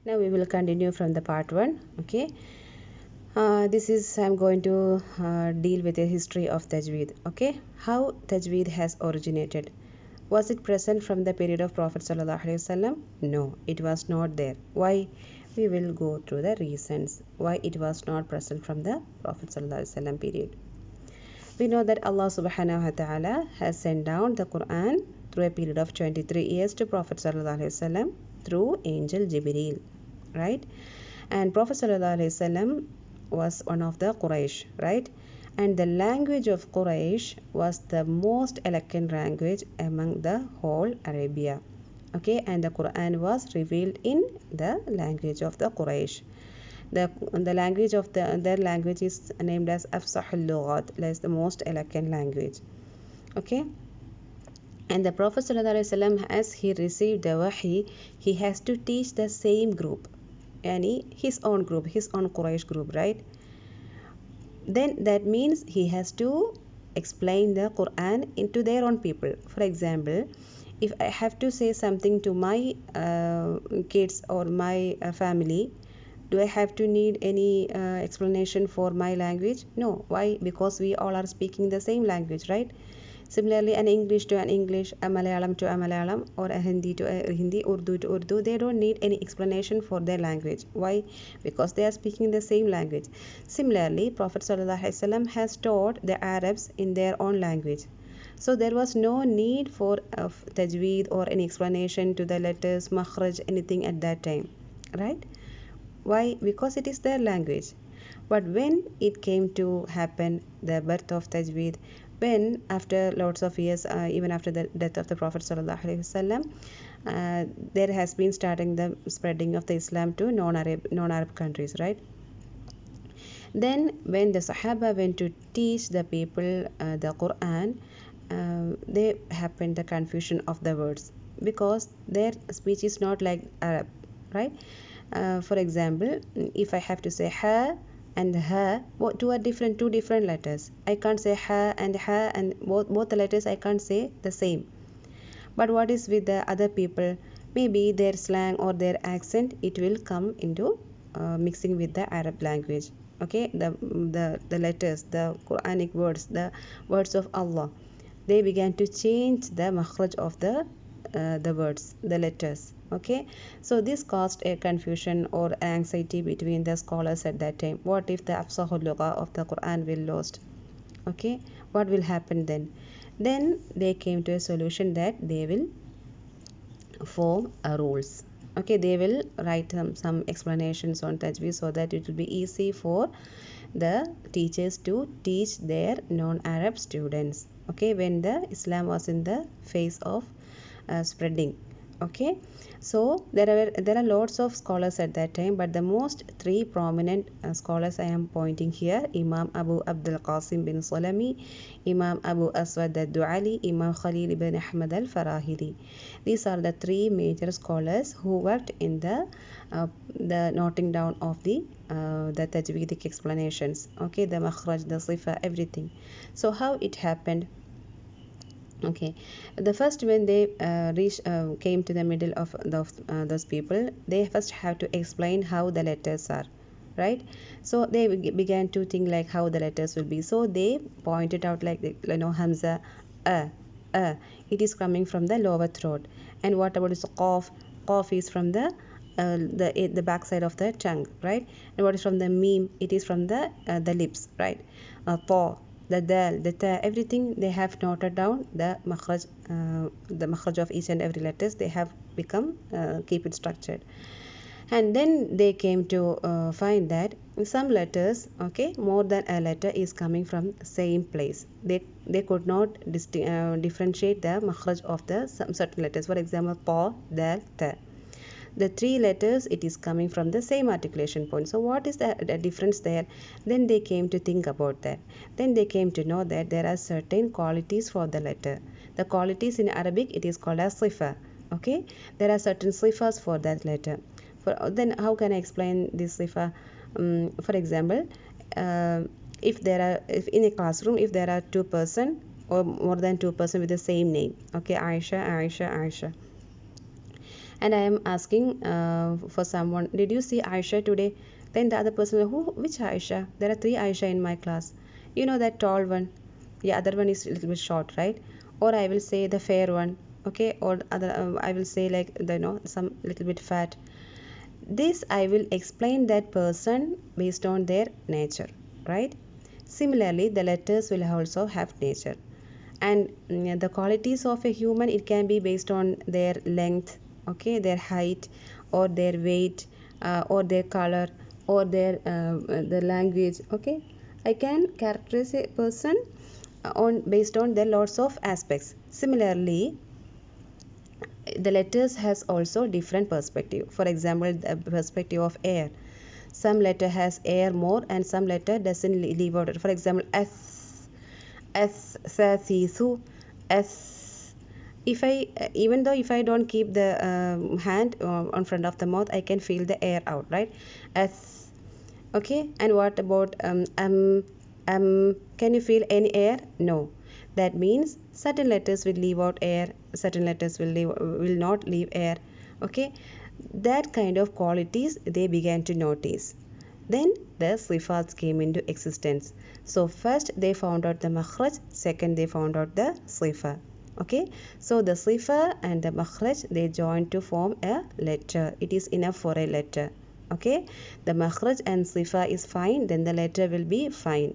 Now we will continue from the part 1. Okay. This is I'm going to deal with the history of Tajweed. Okay. How Tajweed has originated. Was it present from the period of Prophet Sallallahu Alaihi Wasallam? No, it was not there. Why? We will go through the reasons why it was not present from the Prophet Sallallahu Alaihi Wasallam period. We know that Allah Subhanahu wa Taala has sent down the Quran through a period of 23 years to Prophet Sallallahu Alaihi Wasallam through angel Jibreel, right? And Prophet Sallallahu Alaihi Wasallam was one of the Quraysh, right? And the language of Quraysh was the most eloquent language among the whole Arabia. Okay, and the Quran was revealed in the language of the Quraysh. The language of their language is named as Afsahul Lughat, like the most eloquent language. Okay, and the Prophet ﷺ, as he received the wahi, he has to teach the same group, yani his own group, his own Quraysh group, right? Then that means he has to explain the Quran into their own people. For example, if I have to say something to my kids or my family, do I have to need any explanation for my language? No. Why? Because we all are speaking the same language, right? Similarly, an English to an English, a Malayalam to a Malayalam, or a Hindi to a Hindi, Urdu to Urdu, they don't need any explanation for their language. Why? Because they are speaking the same language. Similarly, Prophet ﷺ has taught the Arabs in their own language. So there was no need for tajweed or any explanation to the letters, makhraj, anything at that time, right? Why? Because it is their language. But when it came to happen, the birth of tajweed, when after lots of years, even after the death of the Prophet sallallahu alaihi wasallam, there has been starting the spreading of the Islam to non-Arab countries, right? Then when the Sahaba went to teach the people the Quran, they happened the confusion of the words because their speech is not like Arab, right? For example, if I have to say ha and ha, two different letters. I can't say ha, and both the letters I can't say the same. But what is with the other people? Maybe their slang or their accent, it will come into mixing with the Arab language. Okay, the letters, the Quranic words, the words of Allah, they began to change the makhraj of the words, the letters. Okay, so this caused a confusion or anxiety between the scholars at that time. What if the afsahul lugha of the Quran will lost? Okay, what will happen then? Then they came to a solution that they will form rules. Okay, they will write some explanations on tajweed so that it will be easy for the teachers to teach their non-Arab students. Okay, when the Islam was in the phase of spreading. Okay, so there are lots of scholars at that time, but the most three prominent scholars I am pointing here: Imam Abu Abdul Qasim bin Salami, Imam Abu Aswad al-Du'ali, Imam Khalil ibn Ahmad al-Farahidi. These are the three major scholars who worked in the noting down of the tajweedic explanations. Okay, the makhraj, the sifa, everything. So how it happened? Okay, the first when they came to the middle of those people, they first have to explain how the letters are, right? So they began to think like how the letters will be. So they pointed out like hamza, a, it is coming from the lower throat. And what about this qaf? Qaf is from the back side of the tongue, right? And what is from the meme? It is from the lips, right? Ta, the dal, the ta, everything they have noted down the makhraj of each and every letters. They have become keep it structured. And then they came to find that some letters, okay, more than a letter is coming from same place. They could not differentiate the makhraj of the some certain letters. For example, ta, dal, ta, the three letters, it is coming from the same articulation point. So what is the difference there? Then they came to think about that. Then they came to know that there are certain qualities for the letter. The qualities in Arabic, it is called as sifa. Okay, there are certain sifas for that letter. Then how can I explain this sifa? For example, if in a classroom, if there are two-person or more than two-person with the same name, okay, Aisha, Aisha, Aisha, and I am asking for someone, did you see Aisha today? Then the other person, who, which Aisha? There are three Aisha in my class. You know that tall one. Yeah, other one is a little bit short, right? Or I will say the fair one, okay? Or other, I will say like the, some little bit fat. This I will explain that person based on their nature, right? Similarly, the letters will also have nature, and the qualities of a human, it can be based on their length, okay, their height, or their weight, or their color, or their language, okay. I can characterize a person on based on their lots of aspects. Similarly, the letters has also different perspective. For example, the perspective of air, some letter has air more and some letter doesn't leave out. For example, s su s. If I even though if I don't keep the hand on front of the mouth, I can feel the air out, right? S. Okay. And what about can you feel any air? No. That means certain letters will leave out air, certain letters will not leave air, okay. That kind of qualities they began to notice. Then the sifats came into existence. So first they found out the makhraj, second they found out the sifa, okay. So the sifa and the makhraj, they join to form a letter. It is enough for a letter, okay. The makhraj and sifa is fine, then the letter will be fine.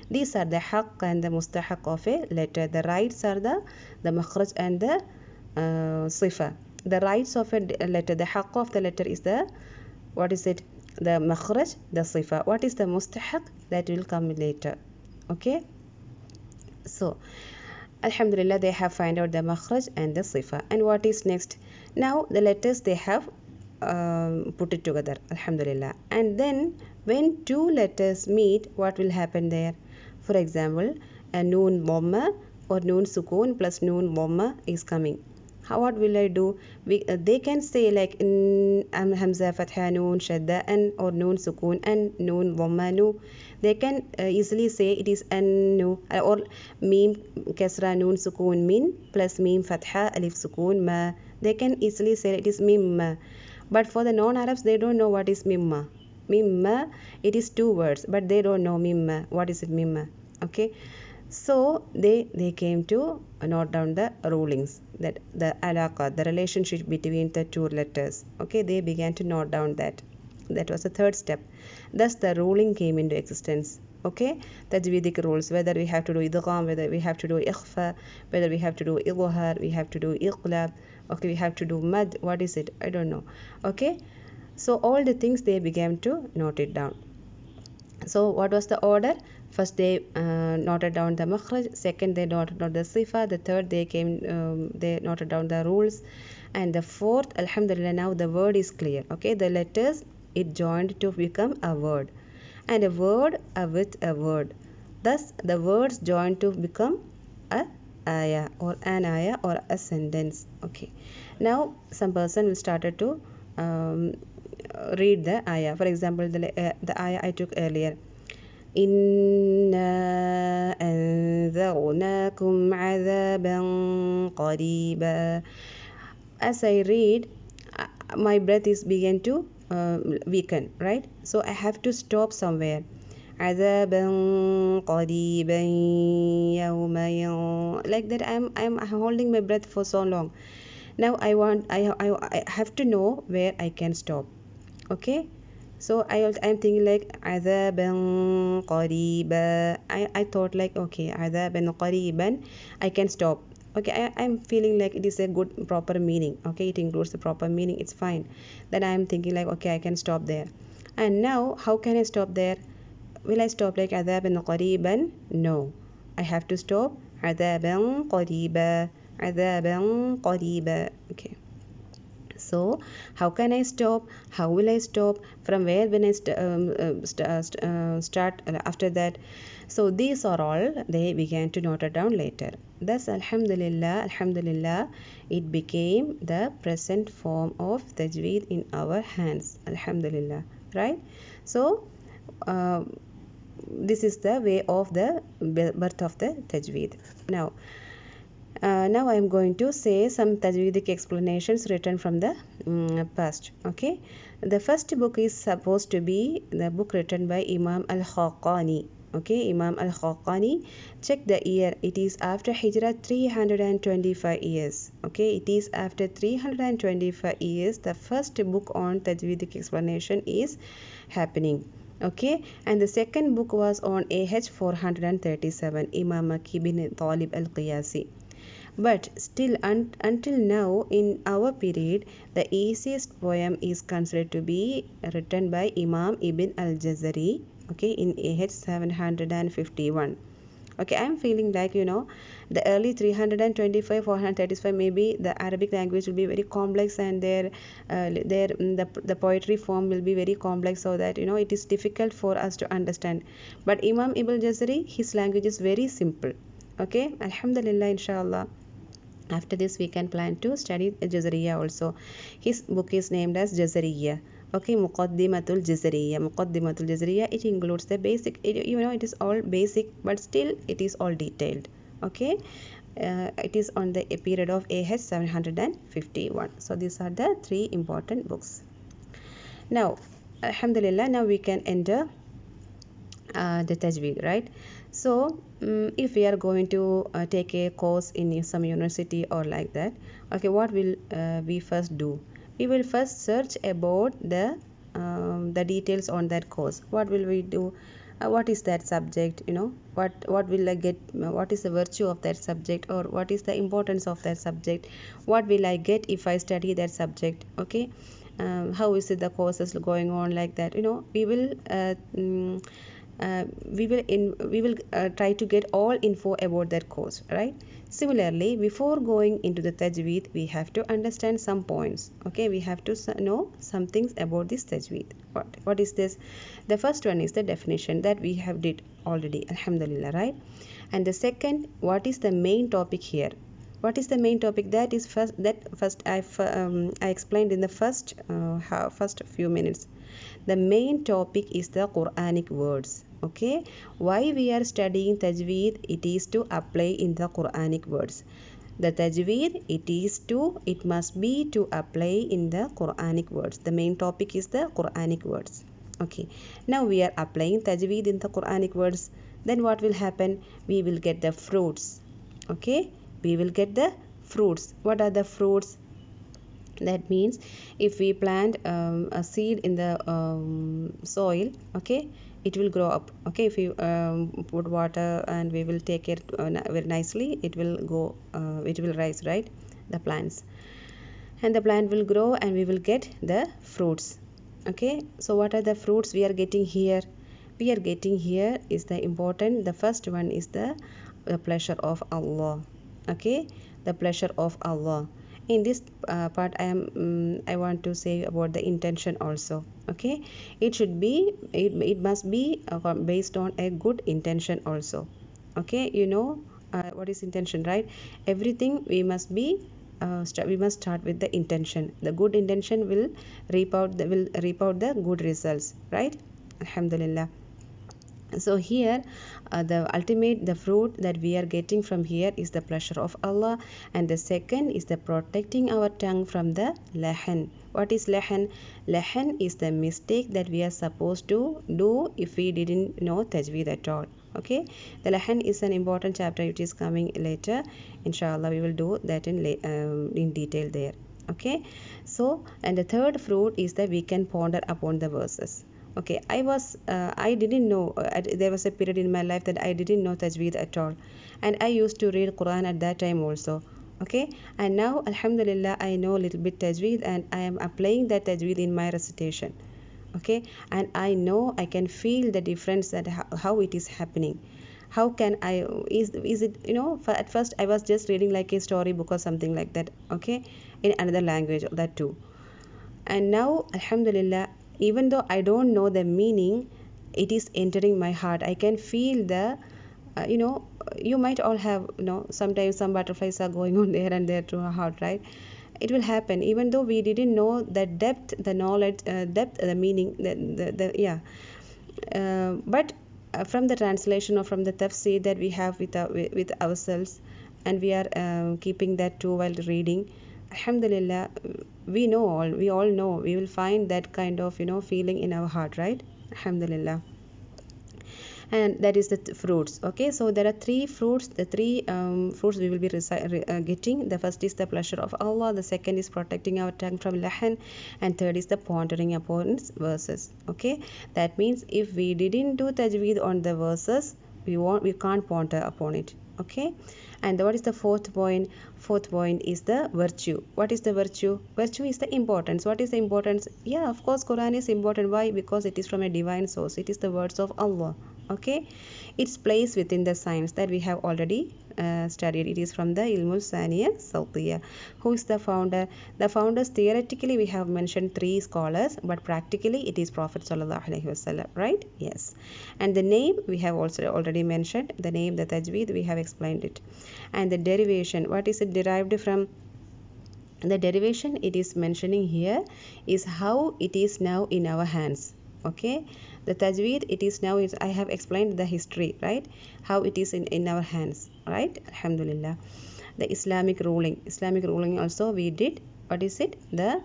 These are the haqq and the mustahaq of a letter. The rights are the makhraj and the sifa. The rights of a letter, the haqq of the letter is the, what is it? The makhraj, the sifa. What is the mustahaq? That will come later, okay. So alhamdulillah, they have find out the makhraj and the sifa. And what is next? Now the letters they have put it together, alhamdulillah. And then when two letters meet, what will happen there? For example, a noon dhamma or noon sukoon plus noon dhamma is coming. What will I do? They can say like in hamza fatha noon shadda and or noon sukoon and noon dhamma nu. They can easily say it is an nu, or mim kasra noon sukoon min plus mim fatha alif sukoon ma. They can easily say it is mimma. But for the non-Arabs, they don't know what is mimma. Mimma, it is two words, but they don't know mimma. What is it mimma? Okay. So they came to note down the rulings, that the alaqa, the relationship between the two letters. Okay, they began to note down that. That was the third step. Thus the ruling came into existence. Okay, tajweedic rules, whether we have to do idgham, whether we have to do ikhfa, whether we have to do idhar, we have to do iqlab, okay, we have to do mad, what is it? I don't know. Okay, so all the things they began to note it down. So what was the order? First they noted down the makhraj, second they noted down the sifa, the third they noted down the rules, and the fourth, alhamdulillah, now the word is clear. Okay, the letters, it joined to become a word, and a word with a word. Thus the words joined to become a ayah or an ayah or a sentence. Okay, now some person will started to read the ayah. For example, the ayah I took earlier, إنا أنذرناكم عذابا قريبا. As I read, my breath is begin to weaken, right? So I have to stop somewhere. عذابا قريبا يوم, like that. I'm holding my breath for so long. Now I have to know where I can stop. Okay, so I'm thinking like عذابا قريبا. I thought like, okay, عذابا قريبا, I can stop. Okay, I'm feeling like it is a good proper meaning. Okay, it includes the proper meaning, it's fine. Then I'm thinking like, okay, I can stop there. And now how can I stop there? Will I stop like عذابا قريبا? No, I have to stop عذابا قريبا, عذابا قريبا. Okay, so how can I stop? How will I stop? From where when I start after that? So these are all they began to note it down later. Thus alhamdulillah, alhamdulillah, it became the present form of tajweed in our hands, alhamdulillah, right? So this is the way of the birth of the tajweed. Now I am going to say some tajweedic explanations written from the past. Okay, the first book is supposed to be the book written by Imam al-Khaqani. Okay, Imam al-Khaqani. Check the year. It is after Hijrah 325 years. Okay, it is after 325 years. The first book on Tajweedic explanation is happening. Okay, and the second book was on AH 437, Imam Makki bin Talib al-Qiyasi. But still, until now, in our period, the easiest poem is considered to be written by Imam Ibn al-Jazari, okay, in AH 751. Okay, I'm feeling like, the early 325 435, maybe the Arabic language will be very complex, and the poetry form will be very complex, so that it is difficult for us to understand. But Imam Ibn Jazari, his language is very simple. Okay, alhamdulillah, inshallah. After this, we can plan to study Jazariya also. His book is named as Jazariya. Okay, Muqaddimatul Jazariya. Muqaddimatul Jazariya, it includes the basic, it is all basic, but still it is all detailed. Okay, it is on the period of AH 751. So these are the three important books. Now, alhamdulillah, now we can enter the tajweed, right? So if we are going to take a course in some university or like that, okay, what will we first do? We will first search about the details on that course. What will we do? What is that subject? What will I get? What is the virtue of that subject, or what is the importance of that subject? What will I get if I study that subject? Okay, how is it the courses going on, like that? We will try to get all info about that course, right? Similarly, before going into the tajweed, we have to understand some points. Okay, we have to know some things about this tajweed. What is this? The first one is the definition that we have did already, alhamdulillah, right? And the second, what is the main topic here? What is the main topic? That is first I explained in the first few minutes. The main topic is the Quranic words. Okay, why we are studying tajweed? It is to apply in the Quranic words. The tajweed, it must be to apply in the Quranic words. The main topic is the Quranic words. Okay, now we are applying tajweed in the Quranic words. Then what will happen? We will get the fruits. Okay, we will get the fruits. What are the fruits? That means if we plant a seed in the soil, okay, it will grow up. Okay, if you put water and we will take it very nicely, it will rise, right? The plants, and the plant will grow, and we will get the fruits. Okay, so what are the fruits we are getting here? We are getting here is the first one is the pleasure of Allah. Okay, the pleasure of Allah. In this part, I want to say about the intention also. Okay, it must be based on a good intention also. Okay, what is intention, right? Everything we must start with the intention. The good intention will reap out the good results, right? Alhamdulillah. So here the fruit that we are getting from here is the pleasure of Allah, and the second is the protecting our tongue from the lahan. What is lahan? Lahan is the mistake that we are supposed to do if we didn't know tajweed at all. Okay, the lahan is an important chapter which is coming later. Inshallah, we will do that in detail there. Okay, so, and the third fruit is that we can ponder upon the verses. Okay, I didn't know, there was a period in my life that I didn't know tajweed at all, and I used to read Quran at that time also. Okay, and now alhamdulillah I know a little bit tajweed, and I am applying that tajweed in my recitation. Okay, and I know, I can feel the difference, that how it is happening. How can I, is it, at first I was just reading like a storybook or something like that. Okay, in another language, that too. And now alhamdulillah, even though I don't know the meaning, it is entering my heart. I can feel you might all have, sometimes some butterflies are going on there and there to our heart, right? It will happen even though we didn't know the depth, the knowledge, the meaning, but from the translation or from the tafsir that we have with ourselves, and we are keeping that too while reading. alhamdulillah, we all know we will find that kind of feeling in our heart, right? Alhamdulillah. And that is the fruits. Okay, so there are three fruits. The three fruits we will be getting. The first is the pleasure of Allah, the second is protecting our tongue from lahan, and third is the pondering upon its verses. Okay, that means if we didn't do tajweed on the verses, we can't ponder upon it. Okay, and what is the fourth point? Fourth point is the virtue. What is the virtue? Virtue is the importance. What is the importance? Yeah, of course, Quran is important. Why? Because it is from a divine source. It is the words of Allah. Okay, its place within the science that we have already studied. It is from the Ilmul Saniya Sawtiya. Who is the founder? The founders, theoretically we have mentioned three scholars, but practically it is Prophet Sallallahu Alaihi Wasallam, right? Yes. And the name we have also already mentioned. The name, the tajweed, we have explained it. And the derivation, what is it derived from? The derivation it is mentioning here is how it is now in our hands. Okay, the tajweed, it is now is I have explained the history, right? How it is in our hands, right? Alhamdulillah. The Islamic ruling also we did. What is it? The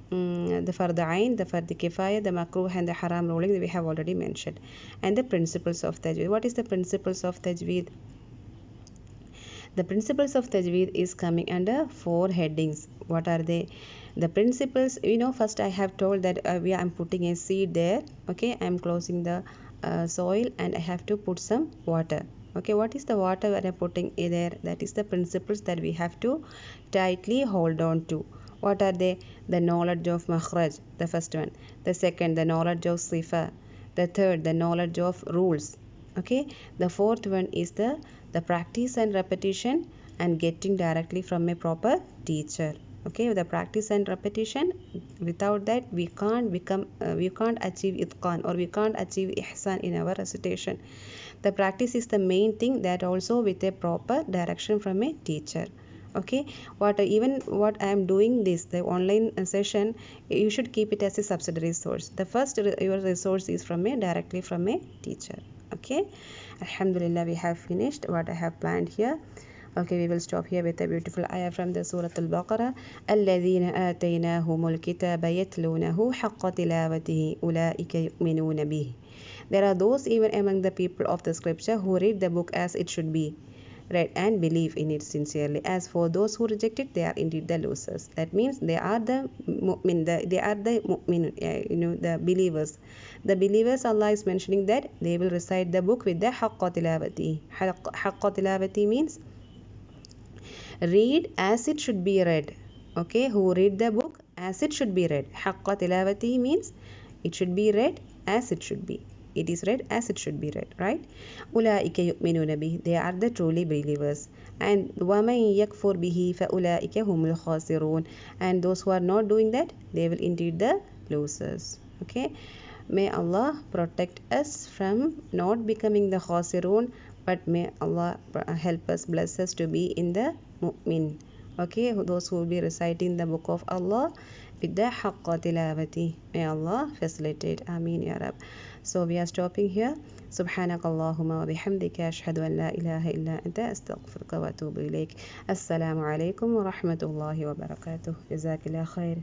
fard ain, the fard kifaya, the makruh and the haram ruling we have already mentioned. And the principles of tajweed. What is the principles of tajweed? The principles of tajweed is coming under four headings. What are they? The principles, first I have told that I'm putting a seed there. Okay, I'm closing the soil and I have to put some water. Okay, what is the water that I'm putting there? That is the principles that we have to tightly hold on to. What are they? The knowledge of makhraj, the first one. The second, the knowledge of sifa. The third, the knowledge of rules. Okay, the fourth one is the practice and repetition and getting directly from a proper teacher. Okay, the practice and repetition, without that we can't achieve itqan, or we can't achieve ihsan in our recitation. The practice is the main thing, that also with a proper direction from a teacher. Okay, what I am doing this, the online session, you should keep it as a subsidiary source. The first your resource is directly from a teacher. Okay, alhamdulillah, we have finished what I have planned here. Okay, we will stop here with a beautiful ayah from the Surah Al-Baqarah. الَّذِينَ آتَيْنَاهُمُ الْكِتَابَ يَتْلُونَهُ حَقَّ تِلَاوَتِهِ أُولَٰئِكَ يُؤْمِنُونَ بِهِ. There are those even among the people of the scripture who read the book as it should be read and believe in it sincerely. As for those who reject it, they are indeed the losers. That means they are the mu'min, the believers. The believers, Allah is mentioning that they will recite the book with the haqqa tilawati. Haqqa tilawati means read as it should be read. Okay, who read the book as it should be read. Haqqa tilawati means it should be read as it should be. It is read as it should be read, right? Ulaika yu'minuna bihi, they are the truly believers. And وَمَن يَكْفُرْ بِهِ فَأُولَٰئِكَ هُمُ الْخَاسِرُونَ. And those who are not doing that, they will indeed the losers. Okay, may Allah protect us from not becoming the khasirun, but may Allah help us, bless us to be in the mu'min. Okay, those who will be reciting the book of Allah with the haqqa tilawati. May Allah facilitate. Ameen ya Rab. So we are stopping here. سبحانك اللهم وبحمدك أشهد أن لا إله إلا أنت أستغفرك وأتوب إليك. السلام عليكم ورحمة الله وبركاته. جزاك الله خير.